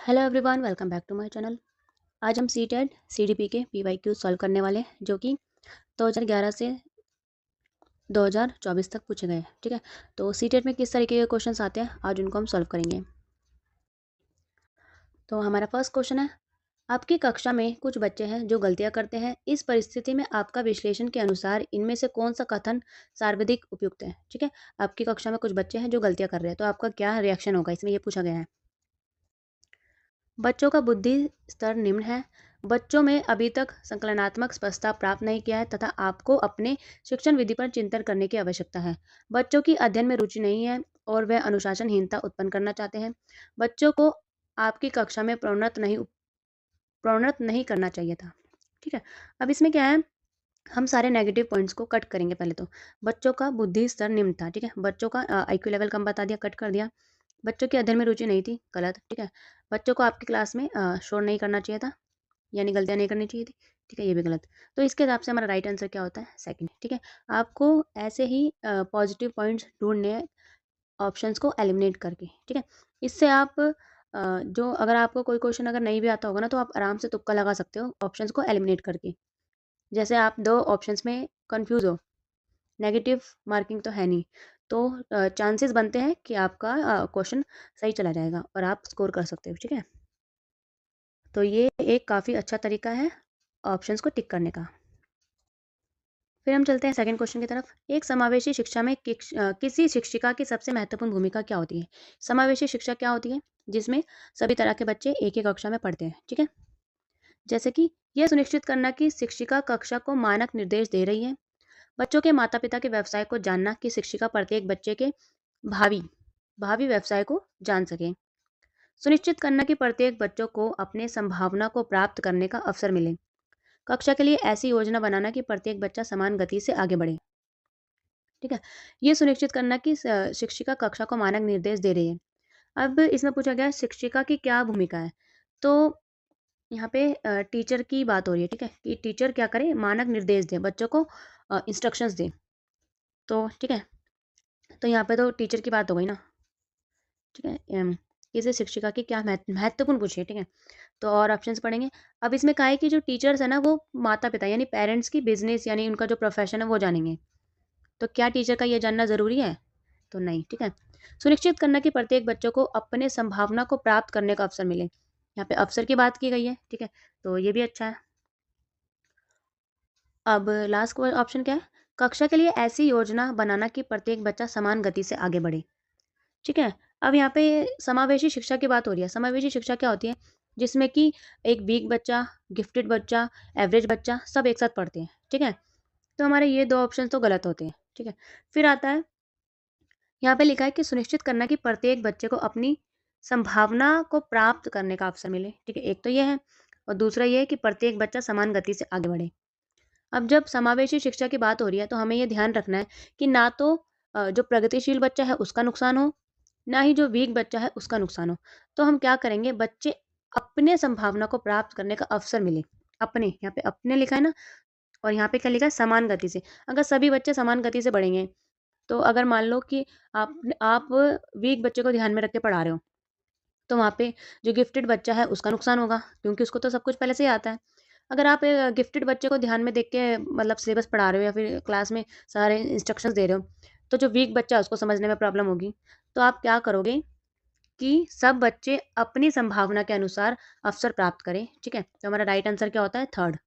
Hello everyone, welcome back to my channel. आज हम CTET CDP के पीवाईक्यू सॉल्व करने वाले हैं जो कि 2011 से 2024 तक पूछे गए हैं। ठीक है, तो सीटेट में किस तरीके के क्वेश्चंस आते हैं आज उनको हम सॉल्व करेंगे। तो हमारा फर्स्ट क्वेश्चन है, आपकी कक्षा में कुछ बच्चे हैं जो गलतियां करते हैं। इस परिस्थिति में आपका विश्लेषण के अनुसार इनमें से कौन सा कथन सर्वाधिक उपयुक्त है। ठीक है, आपकी कक्षा में कुछ बच्चे हैं जो गलतियां कर रहे हैं, तो आपका क्या रिएक्शन होगा, इसमें ये पूछा गया है। बच्चों का बुद्धि स्तर निम्न है। बच्चों में अभी तक संकलनात्मक स्पष्टता प्राप्त नहीं किया है तथा आपको अपने शिक्षण विधि पर चिंतन करने की आवश्यकता है। बच्चों की अध्ययन में रुचि नहीं है और वे अनुशासनहीनता उत्पन्न करना चाहते हैं। बच्चों को आपकी कक्षा में प्रोन्नत नहीं करना चाहिए था। ठीक है, अब इसमें क्या है, हम सारे नेगेटिव पॉइंट्स को कट करेंगे। पहले तो बच्चों का बुद्धि स्तर निम्न था। ठीक है, बच्चों का आईक्यू लेवल कम बता दिया, कट कर दिया। बच्चों की अध्ययन में रुचि नहीं थी, गलत। ठीक है, बच्चों को आपकी क्लास में शोर नहीं करना चाहिए था, यानी गलतियाँ नहीं करनी चाहिए थी। ठीक है, ये भी गलत। तो इसके हिसाब से हमारा राइट आंसर क्या होता है, सेकंड। ठीक है, आपको ऐसे ही पॉजिटिव पॉइंट्स ढूंढने हैं ऑप्शंस को एलिमिनेट करके। ठीक है, इससे आप जो अगर आपको कोई क्वेश्चन अगर नहीं भी आता होगा ना, तो आप आराम से तुक्का लगा सकते हो ऑप्शंस को एलिमिनेट करके। जैसे आप दो ऑप्शंस में कंफ्यूज हो, नेगेटिव मार्किंग तो है नहीं, तो चांसेस बनते हैं कि आपका क्वेश्चन सही चला जाएगा और आप स्कोर कर सकते हो। ठीक है, तो ये एक काफ़ी अच्छा तरीका है ऑप्शंस को टिक करने का। फिर हम चलते हैं सेकंड क्वेश्चन की तरफ। एक समावेशी शिक्षा में किसी शिक्षिका की सबसे महत्वपूर्ण भूमिका क्या होती है। समावेशी शिक्षा क्या होती है, जिसमें सभी तरह के बच्चे एक ही कक्षा में पढ़ते हैं। ठीक है, जैसे कि यह सुनिश्चित करना कि शिक्षिका कक्षा को मानक निर्देश दे रही है। बच्चों के माता पिता के व्यवसाय को जानना कि शिक्षिका प्रत्येक बच्चे के भावी भावी व्यवसाय को जान सके। सुनिश्चित करना कि प्रत्येक बच्चों को अपने संभावना को प्राप्त करने का अवसर मिले। कक्षा के लिए ऐसी योजना बनाना कि प्रत्येक बच्चा समान गति से आगे बढ़े। ठीक है, ये सुनिश्चित करना कि शिक्षिका कक्षा को मानक निर्देश दे रही है। अब इसमें पूछा गया है शिक्षिका की क्या भूमिका है। तो यहाँ पे टीचर की बात हो रही है। ठीक है, कि टीचर क्या करे, मानक निर्देश दे, बच्चों को इंस्ट्रक्शंस दे। तो ठीक है, तो यहाँ पे तो टीचर की बात हो गई ना। ठीक है, इसे शिक्षिका की क्या महत्वपूर्ण पूछिए। ठीक है, तो और ऑप्शंस पढ़ेंगे। अब इसमें कहा है कि जो टीचर्स है ना, वो माता पिता यानी पेरेंट्स की बिजनेस यानी उनका जो प्रोफेशन है वो जानेंगे। तो क्या टीचर का ये जानना ज़रूरी है? तो नहीं। ठीक है, सुनिश्चित करना कि प्रत्येक बच्चों को अपने संभावना को प्राप्त करने का अवसर मिले। यहाँ पे अवसर की बात की गई है। ठीक है, तो ये भी अच्छा है। अब लास्ट ऑप्शन क्या है, कक्षा के लिए ऐसी योजना बनाना कि प्रत्येक बच्चा समान गति से आगे बढ़े। ठीक है, अब यहाँ पे समावेशी शिक्षा की बात हो रही है। समावेशी शिक्षा क्या होती है, जिसमें कि एक वीक बच्चा, गिफ्टेड बच्चा, एवरेज बच्चा सब एक साथ पढ़ते हैं। ठीक है, तो हमारे ये दो ऑप्शन तो गलत होते हैं। ठीक है, फिर आता है, यहाँ पे लिखा है कि सुनिश्चित करना कि प्रत्येक बच्चे को अपनी संभावना को प्राप्त करने का अवसर मिले। ठीक है, एक तो ये है और दूसरा ये है कि प्रत्येक बच्चा समान गति से आगे बढ़े। अब जब समावेशी शिक्षा की बात हो रही है तो हमें ये ध्यान रखना है कि ना तो जो प्रगतिशील बच्चा है उसका नुकसान हो, ना ही जो वीक बच्चा है उसका नुकसान हो। तो हम क्या करेंगे, बच्चे अपने संभावना को प्राप्त करने का अवसर मिले। अपने, यहाँ पे अपने लिखा है ना, और यहाँ पे क्या लिखा है, समान गति से। अगर सभी बच्चे समान गति से बढ़ेंगे, तो अगर मान लो कि आप वीक बच्चे को ध्यान में रख के पढ़ा रहे हो, तो वहाँ पे जो गिफ्टेड बच्चा है उसका नुकसान होगा, क्योंकि उसको तो सब कुछ पहले से ही आता है। अगर आप गिफ्टेड बच्चे को ध्यान में देख के मतलब सिलेबस पढ़ा रहे हो या फिर क्लास में सारे इंस्ट्रक्शंस दे रहे हो, तो जो वीक बच्चा है उसको समझने में प्रॉब्लम होगी। तो आप क्या करोगे कि सब बच्चे अपनी संभावना के अनुसार अवसर प्राप्त करें। ठीक है, तो हमारा राइट आंसर क्या होता है, थर्ड।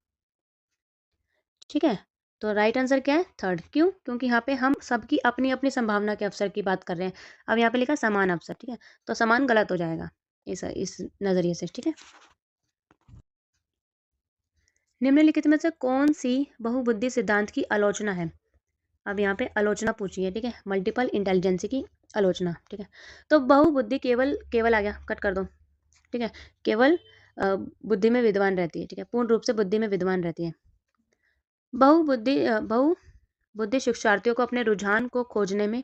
ठीक है, तो राइट आंसर क्या है, थर्ड। क्यों? क्योंकि यहाँ पे हम सबकी अपनी अपनी संभावना के अवसर की बात कर रहे हैं। अब यहाँ पे लिखा समान अवसर। ठीक है, तो समान गलत हो जाएगा इस नज़रिए से। ठीक है, निम्नलिखित में से कौन सी बहुबुद्धि सिद्धांत की आलोचना है। अब यहाँ पे आलोचना पूछी है। ठीक है, मल्टीपल इंटेलिजेंसी की आलोचना। ठीक है, तो बहुबुद्धि केवल केवल आ गया, कट कर दो। ठीक है, केवल बुद्धि में विद्वान रहती है। ठीक है, पूर्ण रूप से बुद्धि में विद्वान रहती है। बहुबुद्धि शिक्षार्थियों को अपने रुझान को खोजने में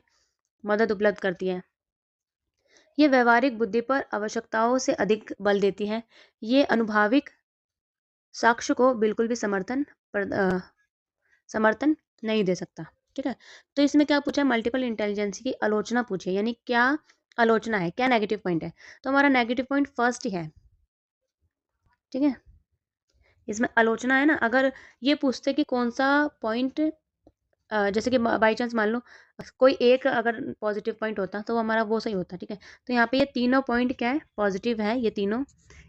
मदद उपलब्ध करती है। ये व्यवहारिक बुद्धि पर आवश्यकताओं से अधिक बल देती है। ये अनुभाविक साक्ष्य को बिल्कुल भी समर्थन नहीं दे सकता। ठीक है, तो इसमें क्या पूछा है, मल्टीपल इंटेलिजेंसी की आलोचना पूछी है, यानी क्या आलोचना है, क्या नेगेटिव पॉइंट है। तो हमारा नेगेटिव पॉइंट फर्स्ट ही है। ठीक है। इसमें आलोचना है ना, अगर ये पूछते कि कौन सा पॉइंट जैसे कि बाई चांस मान लो कोई एक अगर पॉजिटिव पॉइंट होता तो वो हमारा वो सही होता, ठीक है। तो यहाँ पे ये तीनों पॉइंट क्या है, पॉजिटिव है ये तीनों,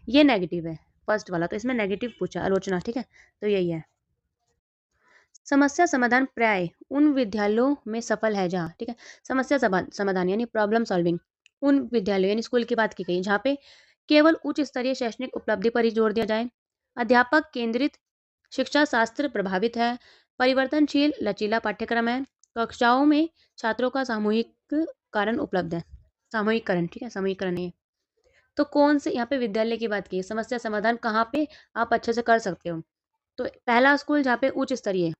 ये नेगेटिव है फर्स्ट वाला, तो इसमें नेगेटिव पूछा आलोचना, ठीक है। तो यही है। समस्या समाधान प्राय उन विद्यालयों में सफल है जहाँ, ठीक है, समस्या समाधान यानी प्रॉब्लम सॉल्विंग उन विद्यालयों यानी स्कूल की बात की गई जहाँ पे केवल उच्च स्तरीय शैक्षणिक उपलब्धि पर ही जोर दिया जाए, अध्यापक केंद्रित शिक्षा शास्त्र प्रभावित है, परिवर्तनशील लचीला पाठ्यक्रम है, कक्षाओं में छात्रों का सामूहिक कारण उपलब्ध है, सामूहिकरण, ठीक है, सामूहिकरण है। तो कौन से यहाँ पे विद्यालय की बात की है, समस्या समाधान कहाँ पे आप अच्छे से कर सकते हो। तो पहला स्कूल जहाँ पे उच्च स्तरीय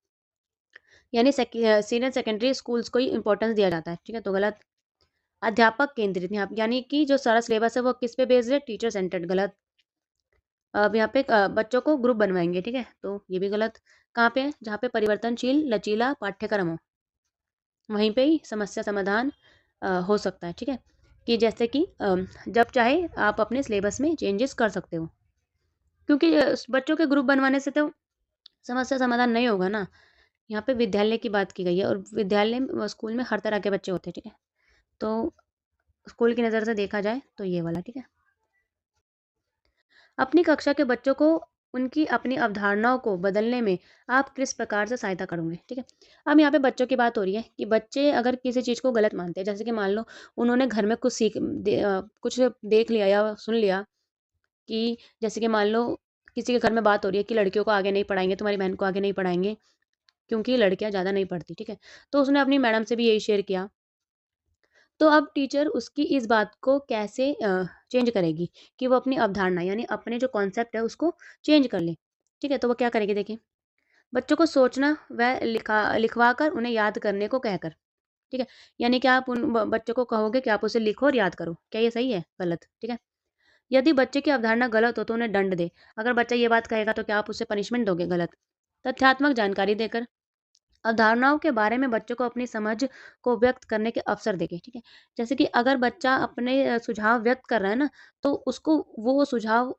यानी सीनियर सेकेंडरी स्कूल्स को ही इंपॉर्टेंस दिया जाता है, ठीक है, तो गलत। अध्यापक केंद्रित यहाँ यानी कि जो सारा सिलेबस है वो किस पे बेस्ड है, टीचर सेंटर्ड, गलत। अब यहाँ पे बच्चों को ग्रुप बनवाएंगे, ठीक है, तो ये भी गलत। कहाँ पे है, जहाँ पे परिवर्तनशील लचीला पाठ्यक्रम हो वहीं पे ही समस्या समाधान हो सकता है, ठीक है। कि जैसे कि जब चाहे आप अपने सिलेबस में चेंजेस कर सकते हो, क्योंकि बच्चों के ग्रुप बनवाने से तो समस्या समाधान नहीं होगा ना। यहाँ पे विद्यालय की बात की गई है और विद्यालय में स्कूल में हर तरह के बच्चे होते हैं, ठीक है। तो स्कूल की नज़र से देखा जाए तो ये वाला, ठीक है। अपनी कक्षा के बच्चों को उनकी अपनी अवधारणाओं को बदलने में आप किस प्रकार से सहायता करोगे, ठीक है। अब यहाँ पे बच्चों की बात हो रही है कि बच्चे अगर किसी चीज़ को गलत मानते हैं, जैसे कि मान लो उन्होंने घर में कुछ देख लिया या सुन लिया कि जैसे कि मान लो किसी के घर में बात हो रही है कि लड़कियों को आगे नहीं पढ़ाएंगे, तुम्हारी बहन को आगे नहीं पढ़ाएंगे क्योंकि लड़कियां ज़्यादा नहीं पढ़ती, ठीक है। तो उसने अपनी मैडम से भी यही शेयर किया। तो अब टीचर उसकी इस बात को कैसे चेंज करेगी कि वो अपनी अवधारणा यानी अपने जो कॉन्सेप्ट है उसको चेंज कर ले, ठीक है। तो वो क्या करेगी, देखिए, बच्चों को सोचना व लिखवा कर उन्हें याद करने को कहकर, ठीक है। यानी कि आप उन बच्चों को कहोगे कि आप उसे लिखो और याद करो, क्या ये सही है, गलत, ठीक है। यदि बच्चे की अवधारणा गलत हो तो उन्हें दंड दे, अगर बच्चा ये बात कहेगा तो क्या आप उसे पनिशमेंट दोगे, गलत। तथ्यात्मक जानकारी देकर अवधारणाओं के बारे में बच्चों को अपनी समझ को व्यक्त करने के अवसर देंगे, ठीक है। जैसे कि अगर बच्चा अपने सुझाव व्यक्त कर रहा है ना, तो उसको वो सुझाव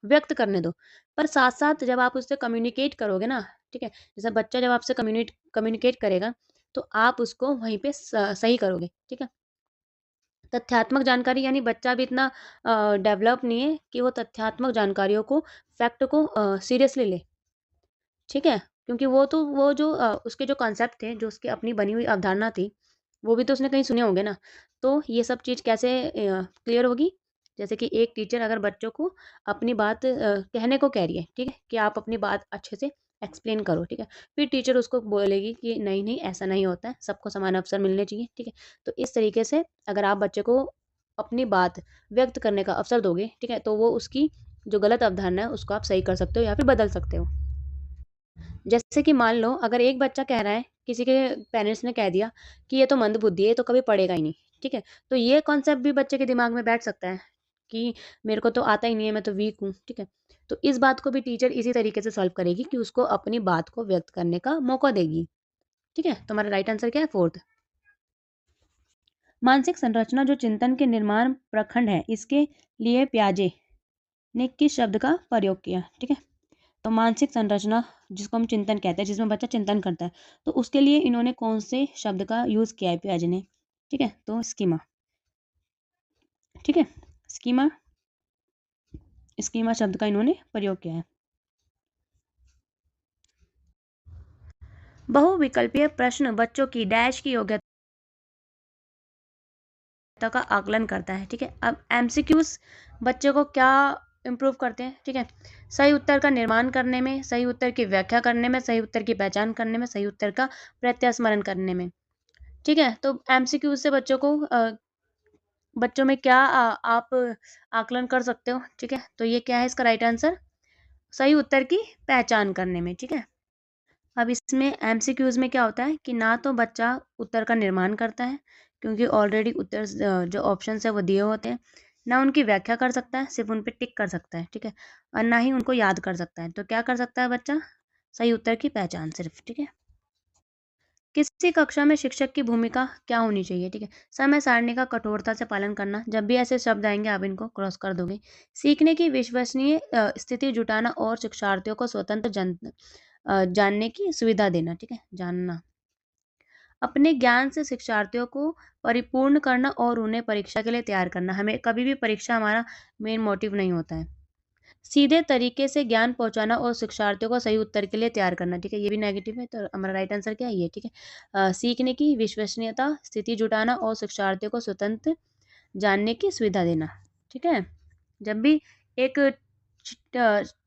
व्यक्त करने दो, पर साथ साथ जब आप उससे कम्युनिकेट करोगे ना, ठीक है, जैसे बच्चा जब आपसे कम्युनिकेट करेगा तो आप उसको वहीं पे सही करोगे, ठीक है। तथ्यात्मक जानकारी यानी बच्चा भी इतना डेवलप नहीं है कि वो तथ्यात्मक जानकारियों को फैक्ट को सीरियसली ले, ठीक है? क्योंकि वो तो वो जो उसके जो कॉन्सेप्ट थे, जो उसकी अपनी बनी हुई अवधारणा थी, वो भी तो उसने कहीं सुने होंगे ना। तो ये सब चीज़ कैसे क्लियर होगी? जैसे कि एक टीचर अगर बच्चों को अपनी बात कहने को कह रही है, ठीक है? कि आप अपनी बात अच्छे से एक्सप्लेन करो, ठीक है? फिर टीचर उसको बोलेगी कि नहीं, नहीं ऐसा नहीं होता है, सबको समान अवसर मिलने चाहिए, ठीक है? तो इस तरीके से अगर आप बच्चे को अपनी बात व्यक्त करने का अवसर दोगे, ठीक है? तो वो उसकी जो गलत अवधारणा है, उसको आप सही कर सकते हो या फिर बदल सकते हो। जैसे कि मान लो अगर एक बच्चा कह रहा है, किसी के पेरेंट्स ने कह दिया कि ये तो मंदबुद्धि है, ये तो कभी पढ़ेगा ही नहीं, ठीक है? तो ये कॉन्सेप्ट भी बच्चे के दिमाग में बैठ सकता है कि मेरे को तो आता ही नहीं है, मैं तो वीक हूँ, ठीक है? तो इस बात को भी टीचर इसी तरीके से सॉल्व करेगी कि उसको अपनी बात को व्यक्त करने का मौका देगी, ठीक है? तो हमारा राइट आंसर क्या है, फोर्थ। मानसिक संरचना जो चिंतन के निर्माण प्रखंड है, इसके लिए प्याजे ने किस शब्द का प्रयोग किया, ठीक है। तो मानसिक संरचना जिसको हम चिंतन कहते हैं, जिसमें बच्चा चिंतन करता है, तो उसके लिए इन्होंने कौन से शब्द का यूज़ किया है पियाजे ने, ठीक है। तो स्कीमा, ठीक है, स्कीमा, स्कीमा शब्द का इन्होंने प्रयोग किया है। बहुविकल्पीय प्रश्न बच्चों की डैश की योग्यता का आकलन करता है, ठीक है। अब एमसीक्यूज बच्चे को क्या इम्प्रूव करते हैं, ठीक है। सही उत्तर का निर्माण करने में, सही उत्तर की व्याख्या करने में, सही उत्तर की पहचान करने में, सही उत्तर का प्रत्यास्मरण करने में, ठीक है। तो एमसीक्यूज से बच्चों में क्या आप आकलन कर सकते हो, ठीक है। तो ये क्या है इसका राइट आंसर, सही उत्तर की पहचान करने में, ठीक है। अब इसमें एमसीक्यूज में क्या होता है कि ना तो बच्चा उत्तर का निर्माण करता है क्योंकि ऑलरेडी उत्तर जो ऑप्शन है वो दिए होते हैं, ना उनकी व्याख्या कर सकता है, सिर्फ उन पे टिक कर सकता है, ठीक है। और ना ही उनको याद कर सकता है। तो क्या कर सकता है बच्चा, सही उत्तर की पहचान सिर्फ, ठीक है। किसी कक्षा में शिक्षक की भूमिका क्या होनी चाहिए? ठीक है। समय सारणी का कठोरता से पालन करना, जब भी ऐसे शब्द आएँगे आप इनको क्रॉस कर दोगे। सीखने की विश्वसनीय स्थिति जुटाना और शिक्षार्थियों को स्वतंत्र जानने की सुविधा देना, ठीक है? जानना। अपने ज्ञान से शिक्षार्थियों को परिपूर्ण करना और उन्हें परीक्षा के लिए तैयार करना। हमें कभी भी परीक्षा हमारा मेन मोटिव नहीं होता है। सीधे तरीके से ज्ञान पहुँचाना और शिक्षार्थियों को सही उत्तर के लिए तैयार करना, ठीक है? ये भी नेगेटिव है, तो हमारा राइट आंसर क्या है? ये, ठीक है। सीखने की विश्वसनीयता, स्थिति जुटाना और शिक्षार्थियों को स्वतंत्र जानने की सुविधा देना, ठीक है? जब भी एक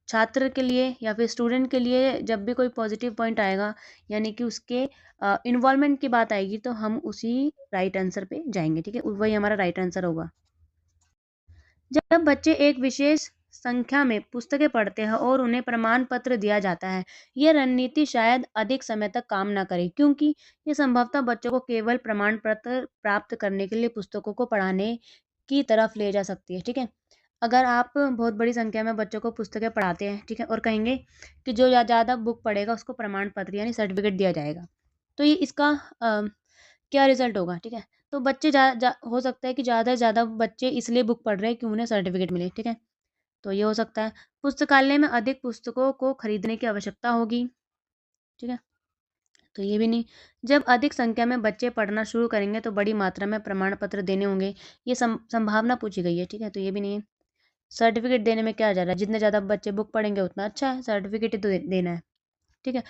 छात्र के लिए या फिर स्टूडेंट के लिए जब भी कोई पॉजिटिव पॉइंट आएगा, यानी कि उसके इन्वॉल्वमेंट की बात आएगी, तो हम उसी राइट आंसर पे जाएँगे, ठीक है? वही हमारा राइट आंसर होगा। जब बच्चे एक विशेष संख्या में पुस्तकें पढ़ते हैं और उन्हें प्रमाण पत्र दिया जाता है, यह रणनीति शायद अधिक समय तक काम ना करे, क्योंकि ये संभवतः बच्चों को केवल प्रमाण पत्र प्राप्त करने के लिए पुस्तकों को पढ़ाने की तरफ ले जा सकती है, ठीक है? अगर आप बहुत बड़ी संख्या में बच्चों को पुस्तकें पढ़ाते हैं, ठीक है? और कहेंगे कि जो ज़्यादा बुक पढ़ेगा उसको प्रमाण पत्र यानी सर्टिफिकेट दिया जाएगा। तो ये इसका क्या रिज़ल्ट होगा, ठीक है? तो बच्चे जा जा हो सकता है कि ज़्यादा से ज़्यादा बच्चे इसलिए बुक पढ़ रहे हैं कि उन्हें सर्टिफ़िकेट मिले, ठीक है? तो ये हो सकता है। पुस्तकालय में अधिक पुस्तकों को खरीदने की आवश्यकता होगी, ठीक है? तो ये भी नहीं। जब अधिक संख्या में बच्चे पढ़ना शुरू करेंगे तो बड़ी मात्रा में प्रमाण पत्र देने होंगे। ये संभावना पूछी गई है, ठीक है? तो ये भी नहीं है। सर्टिफ़िकेट देने में क्या जा रहा है? जितने ज़्यादा बच्चे बुक पढ़ेंगे उतना अच्छा है, सर्टिफ़िकेट ही तो देना है, ठीक है?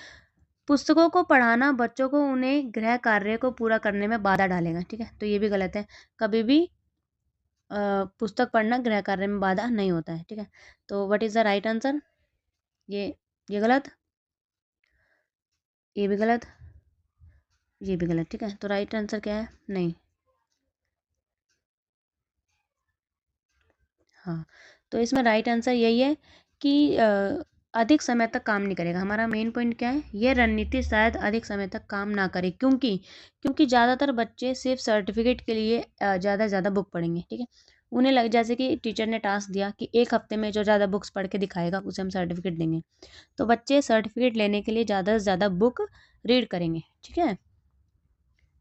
पुस्तकों को पढ़ाना बच्चों को उन्हें गृह कार्य को पूरा करने में बाधा डालेगा, ठीक है? तो ये भी गलत है। कभी भी पुस्तक पढ़ना गृह कार्य में बाधा नहीं होता है, ठीक है? तो what is the right answer? ये ये गलत, ये भी गलत, ये भी गलत, ठीक है? तो राइट आंसर क्या है? नहीं। हाँ, तो इसमें राइट आंसर यही है कि अधिक समय तक काम नहीं करेगा। हमारा मेन पॉइंट क्या है? ये रणनीति शायद अधिक समय तक काम ना करे, क्योंकि ज़्यादातर बच्चे सिर्फ सर्टिफिकेट के लिए ज़्यादा से ज़्यादा बुक पढ़ेंगे, ठीक है? उन्हें लग जैसे कि टीचर ने टास्क दिया कि 1 हफ्ते में जो ज़्यादा बुक्स पढ़ के दिखाएगा उसे हम सर्टिफिकेट देंगे। तो बच्चे सर्टिफिकेट लेने के लिए ज़्यादा से ज़्यादा बुक रीड करेंगे, ठीक है?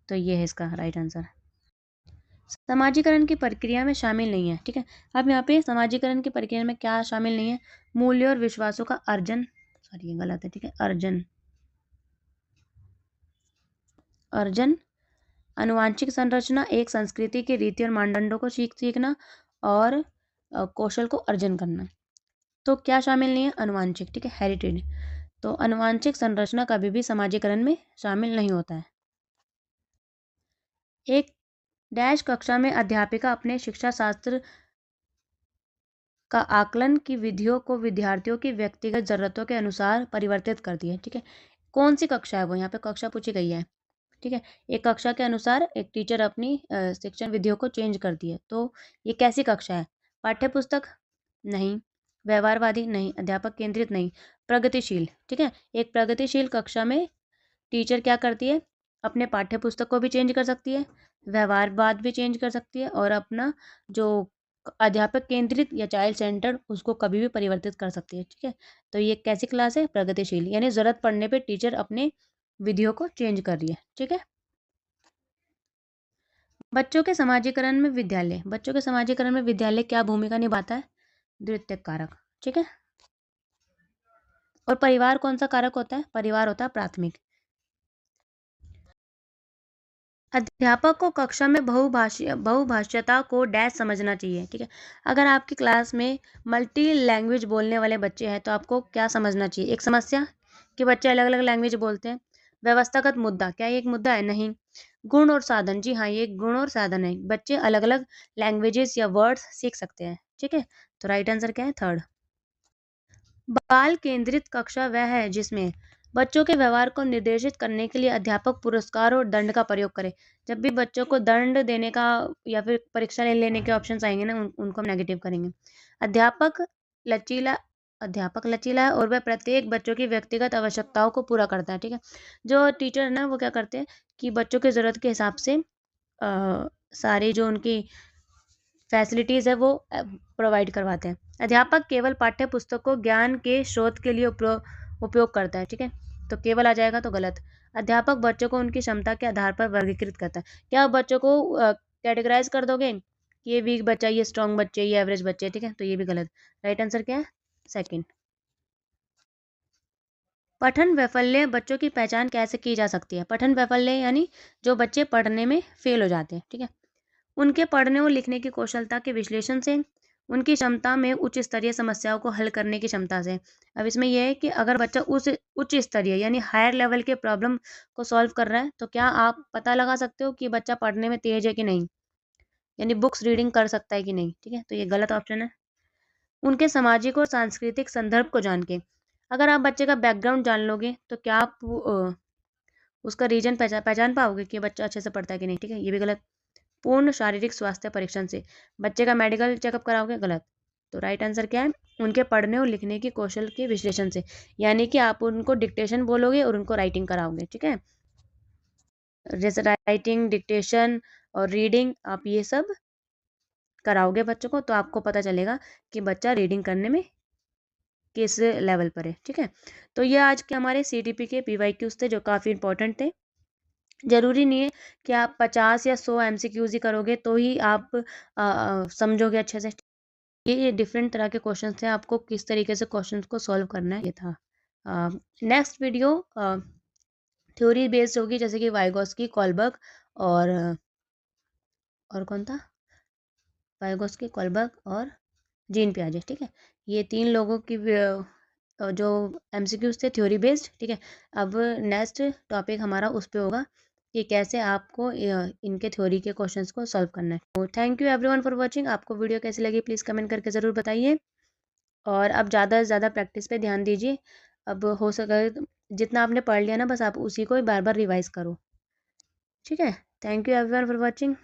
तो ये है इसका राइट आंसर। समाजीकरण की प्रक्रिया में शामिल नहीं है, ठीक है? अब यहाँ पे समाजीकरण की प्रक्रिया में क्या शामिल नहीं है? मूल्य और विश्वासों का अर्जन, सॉरी ये गलत है, ठीक है? अर्जन, अर्जन, आनुवांशिक संरचना, एक संस्कृति की रीति और मानदंडों को सीखना और कौशल को अर्जन करना। तो क्या शामिल नहीं है? आनुवांशिक, ठीक है? हेरिटेज। तो आनुवांशिक संरचना कभी भी समाजीकरण में शामिल नहीं होता है। एक डैश कक्षा में अध्यापिका अपने शिक्षा शास्त्र का आकलन की विधियों को विद्यार्थियों की व्यक्तिगत ज़रूरतों के अनुसार परिवर्तित करती है, ठीक है? कौन सी कक्षा है वो? यहाँ पे कक्षा पूछी गई है, ठीक है? एक कक्षा के अनुसार एक टीचर अपनी शिक्षण विधियों को चेंज करती है। तो ये कैसी कक्षा है? पाठ्य पुस्तक? नहीं। व्यवहारवादी? नहीं। अध्यापक केंद्रित? नहीं। प्रगतिशील, ठीक है? एक प्रगतिशील कक्षा में टीचर क्या करती है? अपने पाठ्य पुस्तक को भी चेंज कर सकती है, व्यवहारवाद भी चेंज कर सकती है और अपना जो अध्यापक केंद्रित या चाइल्ड सेंटर्ड उसको कभी भी परिवर्तित कर सकती है, ठीक है? तो ये कैसी क्लास है? प्रगतिशील, यानी ज़रूरत पड़ने पे टीचर अपने विधियों को चेंज कर रही है, ठीक है? बच्चों के समाजीकरण में विद्यालय क्या भूमिका निभाता है? द्वितीयक कारक, ठीक है? और परिवार कौन सा कारक होता है? परिवार होता है प्राथमिक। अध्यापक को कक्षा में बहुभाषीयता को डैश समझना चाहिए, ठीक है? अगर आपकी क्लास में मल्टी लैंग्वेज बोलने वाले बच्चे हैं तो आपको क्या समझना चाहिए? एक समस्या कि बच्चे अलग-अलग लैंग्वेज बोलते हैं। व्यवस्थागत मुद्दा, क्या ये एक मुद्दा है? नहीं। गुण और साधन, जी हाँ, ये एक गुण और साधन है। बच्चे अलग-अलग लैंग्वेजेस या वर्ड्स सीख सकते हैं, ठीक है? तो राइट आंसर क्या है? थर्ड। बाल केंद्रित कक्षा वह है जिसमें बच्चों के व्यवहार को निर्देशित करने के लिए अध्यापक पुरस्कार और दंड का प्रयोग करे। जब भी बच्चों को दंड देने का या फिर परीक्षा ले लेने के ऑप्शंस आएंगे ना, उनको हम नेगेटिव करेंगे। अध्यापक लचीला अध्यापक लचीला है और वह प्रत्येक बच्चों की व्यक्तिगत आवश्यकताओं को पूरा करता है, ठीक है? जो टीचर है ना वो क्या करते हैं कि बच्चों की ज़रूरत के हिसाब से सारी जो उनकी फैसिलिटीज़ है वो प्रोवाइड करवाते हैं। अध्यापक केवल पाठ्य पुस्तक को ज्ञान के स्रोत के लिए उपयोग करता है, ठीक है? तो केवल आ जाएगा तो गलत। अध्यापक बच्चों को उनकी क्षमता के आधार पर वर्गीकृत करता है। क्या आप बच्चों को कैटेगराइज कर दोगे कि ये वीक बच्चा, ये स्ट्रांग बच्चे, ये एवरेज बच्चे, ठीक है? तो ये भी गलत। राइट आंसर क्या है? सेकंड। पठन वैफल्य बच्चों की पहचान कैसे की जा सकती है? पठन वैफल्य यानी जो बच्चे पढ़ने में फेल हो जाते हैं, ठीक है? उनके पढ़ने और लिखने की कौशलता के विश्लेषण से, उनकी क्षमता में उच्च स्तरीय समस्याओं को हल करने की क्षमता से। अब इसमें यह है कि अगर बच्चा उस उच्च स्तरीय यानी हायर लेवल के प्रॉब्लम को सॉल्व कर रहा है, तो क्या आप पता लगा सकते हो कि बच्चा पढ़ने में तेज है कि नहीं? यानी बुक्स रीडिंग कर सकता है कि नहीं, ठीक है? तो ये गलत ऑप्शन है। उनके सामाजिक और सांस्कृतिक संदर्भ को जान के, अगर आप बच्चे का बैकग्राउंड जान लोगे, तो क्या आप उसका रीजन पहचान पाओगे कि बच्चा अच्छे से पढ़ता है कि नहीं, ठीक है? ये भी गलत। पूर्ण शारीरिक स्वास्थ्य परीक्षण से बच्चे का मेडिकल चेकअप कराओगे? गलत। तो राइट आंसर क्या है? उनके पढ़ने और लिखने की कौशल के विश्लेषण से, यानी कि आप उनको डिक्टेशन बोलोगे और उनको राइटिंग कराओगे, ठीक है? जैसे राइटिंग, डिक्टेशन और रीडिंग, आप ये सब कराओगे बच्चों को, तो आपको पता चलेगा कि बच्चा रीडिंग करने में किस लेवल पर है, ठीक है? तो ये आज के हमारे सीटीपी के पीवाईक्यूज थे, जो काफ़ी इंपॉर्टेंट थे। ज़रूरी नहीं है कि आप 50 या 100 एमसीक्यूज ही करोगे तो ही आप समझोगे अच्छे से। ये डिफरेंट तरह के क्वेश्चन थे, आपको किस तरीके से क्वेश्चन को सॉल्व करना है, ये था। नेक्स्ट वीडियो थ्योरी बेस्ड होगी, जैसे कि वाइगोस्की, कोलबर्ग और कौन था? वाइगोस्की, कोलबर्ग और जीन पियाजे, ठीक है? ये 3 लोगों की जो एमसीक्यूज थे थ्योरी बेस्ड, ठीक है? अब नेक्स्ट टॉपिक हमारा उस पे होगा कि कैसे आपको इनके थ्योरी के क्वेश्चंस को सॉल्व करना है। तो thank you everyone for watching. आपको वीडियो कैसी लगी प्लीज़ कमेंट करके ज़रूर बताइए, और अब ज़्यादा से ज़्यादा प्रैक्टिस पे ध्यान दीजिए। अब हो सके तो जितना आपने पढ़ लिया ना, बस आप उसी को ही बार-बार रिवाइज़ करो, ठीक है? Thank you everyone for watching.